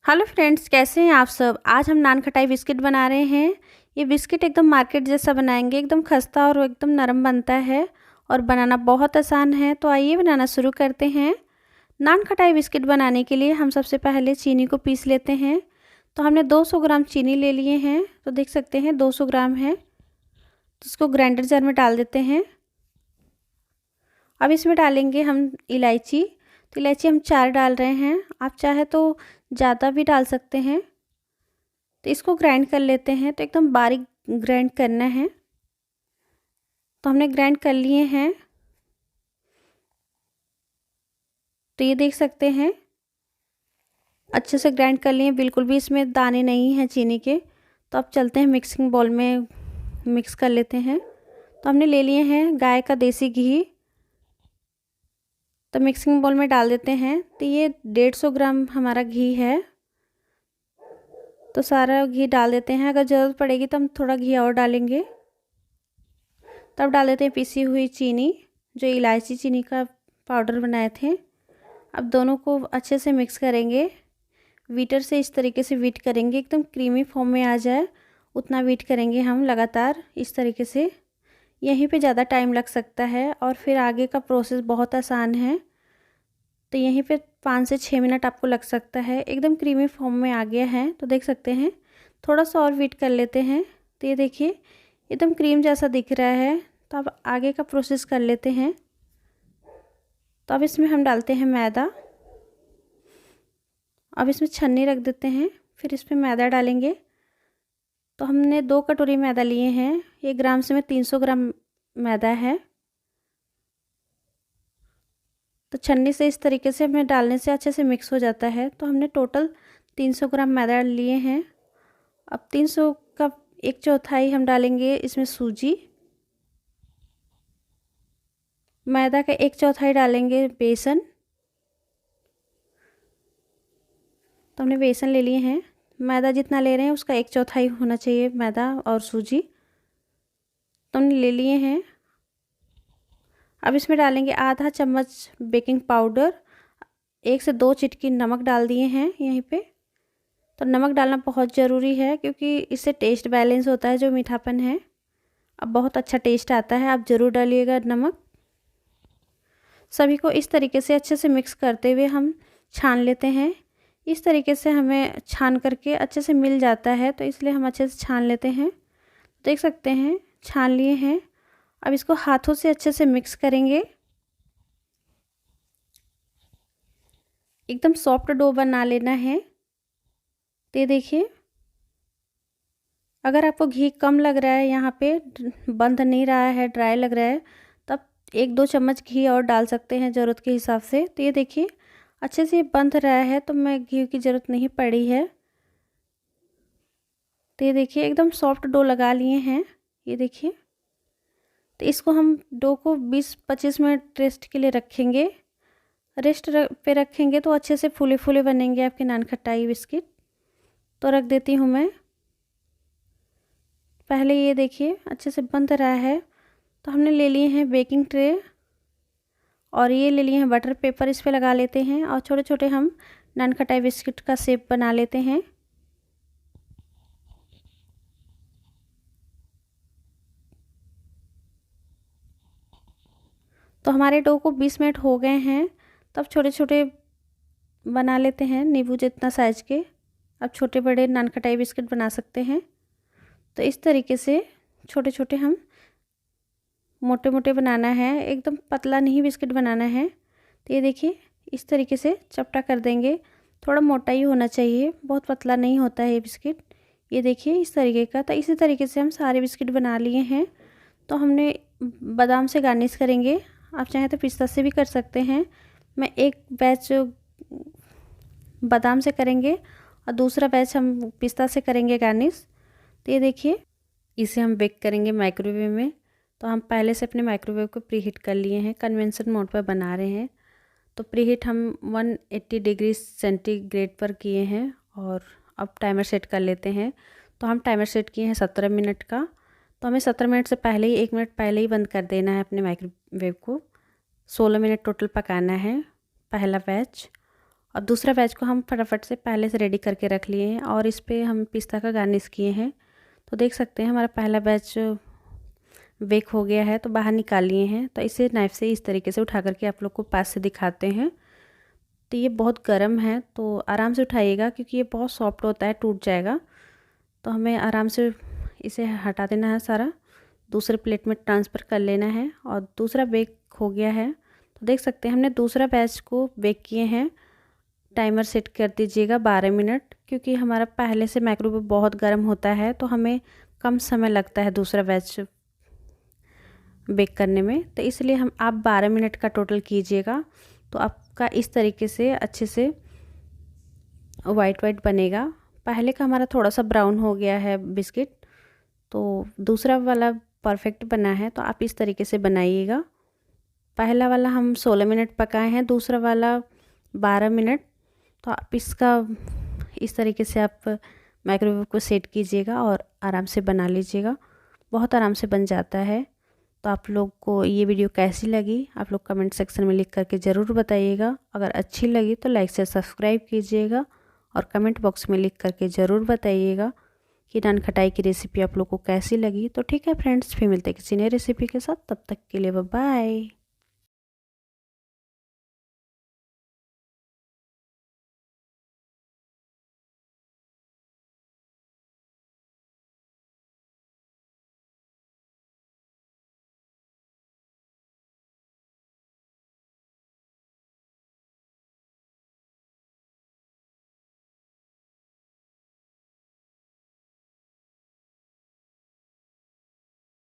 Hello friends, कैसे हैं आप सब। आज हम नान खटाई बिस्किट बना रहे हैं। ये बिस्किट एकदम मार्केट जैसा बनाएंगे, एकदम खस्ता और एकदम नरम बनता है और बनाना बहुत आसान है। तो आइए बनाना शुरू करते हैं। नान खटाई बिस्किट बनाने के लिए हम सबसे पहले चीनी को पीस लेते हैं। तो हमने 200 ग्राम चीनी ले लिए हैं। तो देख सकते हैं 200 ग्राम है। तो इसको ग्राइंडर जार में डाल देते हैं। अब इसमें डालेंगे हम इलायची। तो इलायची हम 4 डाल रहे हैं, आप चाहे तो ज़्यादा भी डाल सकते हैं। तो इसको ग्राइंड कर लेते हैं। तो एकदम बारीक ग्राइंड करना है। तो हमने ग्राइंड कर लिए हैं। तो ये देख सकते हैं अच्छे से ग्राइंड कर लिए, बिल्कुल भी इसमें दाने नहीं हैं चीनी के। तो अब चलते हैं मिक्सिंग बाउल में मिक्स कर लेते हैं। तो हमने ले लिए हैं गाय का देसी घी। तो मिक्सिंग बाउल में डाल देते हैं। तो ये 150 ग्राम हमारा घी है। तो सारा घी डाल देते हैं। अगर ज़रूरत पड़ेगी तो हम थोड़ा घी और डालेंगे। तब डाल देते हैं पिसी हुई चीनी, जो इलायची चीनी का पाउडर बनाए थे। अब दोनों को अच्छे से मिक्स करेंगे। बीटर से इस तरीके से बीट करेंगे, एकदम क्रीमी फॉर्म में आ जाए उतना बीट करेंगे हम लगातार इस तरीके से। यहीं पे ज़्यादा टाइम लग सकता है और फिर आगे का प्रोसेस बहुत आसान है। तो यहीं पे 5 से 6 मिनट आपको लग सकता है। एकदम क्रीमी फॉर्म में आ गया है। तो देख सकते हैं थोड़ा सा और बीट कर लेते हैं। तो ये देखिए एकदम क्रीम जैसा दिख रहा है। तो अब आगे का प्रोसेस कर लेते हैं। तो अब इसमें हम डालते हैं मैदा। अब इसमें छन्नी रख देते हैं, फिर इस पर मैदा डालेंगे। तो हमने 2 कटोरी मैदा लिए हैं। ये ग्राम से में 300 ग्राम मैदा है। तो छन्नी से इस तरीके से हमें डालने से अच्छे से मिक्स हो जाता है। तो हमने टोटल 300 ग्राम मैदा लिए हैं। अब 300 का 1/4 हम डालेंगे इसमें सूजी। मैदा का 1/4 डालेंगे बेसन। तो हमने बेसन ले लिए हैं। मैदा जितना ले रहे हैं उसका 1/4 होना चाहिए मैदा और सूजी। तो हमने ले लिए हैं। अब इसमें डालेंगे आधा चम्मच बेकिंग पाउडर। 1 से 2 चिटकी नमक डाल दिए हैं यहीं पे। तो नमक डालना बहुत ज़रूरी है क्योंकि इससे टेस्ट बैलेंस होता है, जो मीठापन है अब बहुत अच्छा टेस्ट आता है। आप ज़रूर डालिएगा नमक। सभी को इस तरीके से अच्छे से मिक्स करते हुए हम छान लेते हैं। इस तरीके से हमें छान करके अच्छे से मिल जाता है, तो इसलिए हम अच्छे से छान लेते हैं। देख सकते हैं छान लिए हैं। अब इसको हाथों से अच्छे से मिक्स करेंगे। एकदम सॉफ्ट डो बना लेना है। तो ये देखिए अगर आपको घी कम लग रहा है, यहाँ पे बंध नहीं रहा है, ड्राई लग रहा है, तब 1-2 चम्मच घी और डाल सकते हैं ज़रूरत के हिसाब से। तो ये देखिए अच्छे से बंध रहा है, तो मैं घी की ज़रूरत नहीं पड़ी है। तो ये देखिए एकदम सॉफ्ट डो लगा लिए हैं। ये देखिए तो इसको हम डो को 20-25 मिनट रेस्ट के लिए रखेंगे। रेस्ट पे रखेंगे तो अच्छे से फूले फूले बनेंगे आपके नान खटाई बिस्किट। तो रख देती हूँ मैं। पहले ये देखिए अच्छे से बंध रहा है। तो हमने ले लिए हैं बेकिंग ट्रे और ये ले लिए हैं बटर पेपर। इस पे लगा लेते हैं और छोटे छोटे हम नान खटाई बिस्किट का शेप बना लेते हैं। तो हमारे डो को 20 मिनट हो गए हैं। तब छोटे छोटे बना लेते हैं नींबू जितना साइज के। अब छोटे बड़े नान खटाई बिस्किट बना सकते हैं। तो इस तरीके से छोटे छोटे हम मोटे मोटे बनाना है, एकदम पतला नहीं बिस्किट बनाना है। तो ये देखिए इस तरीके से चपटा कर देंगे। थोड़ा मोटा ही होना चाहिए, बहुत पतला नहीं होता है ये बिस्किट। ये देखिए इस तरीके का। तो इसी तरीके से हम सारे बिस्किट बना लिए हैं। तो हमने बादाम से गार्निश करेंगे, आप चाहें तो पिस्ता से भी कर सकते हैं। मैं एक बैच बादाम से करेंगे और दूसरा बैच हम पिस्ता से करेंगे गार्निश। तो ये देखिए इसे हम बेक करेंगे माइक्रोवेव में। तो हम पहले से अपने माइक्रोवेव को प्रीहीट कर लिए हैं, कन्वेंशन मोड पर बना रहे हैं। तो प्रीहीट हम 180 डिग्री सेंटीग्रेड पर किए हैं और अब टाइमर सेट कर लेते हैं। तो हम टाइमर सेट किए हैं 17 मिनट का। तो हमें 17 मिनट से पहले ही 1 मिनट पहले ही बंद कर देना है अपने माइक्रोवेव को। 16 मिनट टोटल पकाना है पहला बैच। अब दूसरा बैच को हम फटाफट से पहले से रेडी करके रख लिए हैं और इस पे हम पिस्ता का गार्निश किए हैं। तो देख सकते हैं हमारा पहला बैच बेक हो गया है, तो बाहर निकाल लिए हैं। तो इसे नाइफ़ से इस तरीके से उठा करके आप लोग को पास से दिखाते हैं। तो ये बहुत गर्म है, तो आराम से उठाइएगा क्योंकि ये बहुत सॉफ्ट होता है, टूट जाएगा। तो हमें आराम से इसे हटा देना है सारा, दूसरे प्लेट में ट्रांसफ़र कर लेना है। और दूसरा बेक हो गया है, तो देख सकते हैं हमने दूसरा बैच को बेक किए हैं। टाइमर सेट कर दीजिएगा 12 मिनट, क्योंकि हमारा पहले से माइक्रोवेव बहुत गर्म होता है, तो हमें कम समय लगता है दूसरा बैच बेक करने में। तो इसलिए आप 12 मिनट का टोटल कीजिएगा, तो आपका इस तरीके से अच्छे से वाइट बनेगा। पहले का हमारा थोड़ा सा ब्राउन हो गया है बिस्किट, तो दूसरा वाला परफेक्ट बना है। तो आप इस तरीके से बनाइएगा। पहला वाला हम 16 मिनट पकाए हैं, दूसरा वाला 12 मिनट। तो आप इसका इस तरीके से आप माइक्रोवेव को सेट कीजिएगा और आराम से बना लीजिएगा, बहुत आराम से बन जाता है। तो आप लोग को ये वीडियो कैसी लगी, आप लोग कमेंट सेक्शन में लिख करके ज़रूर बताइएगा। अगर अच्छी लगी तो लाइक से सब्सक्राइब कीजिएगा और कमेंट बॉक्स में लिख करके ज़रूर बताइएगा कि नान खटाई की रेसिपी आप लोग को कैसी लगी। तो ठीक है फ्रेंड्स, फिर मिलते हैं किसी नई रेसिपी के साथ, तब तक के लिए बाय बाय।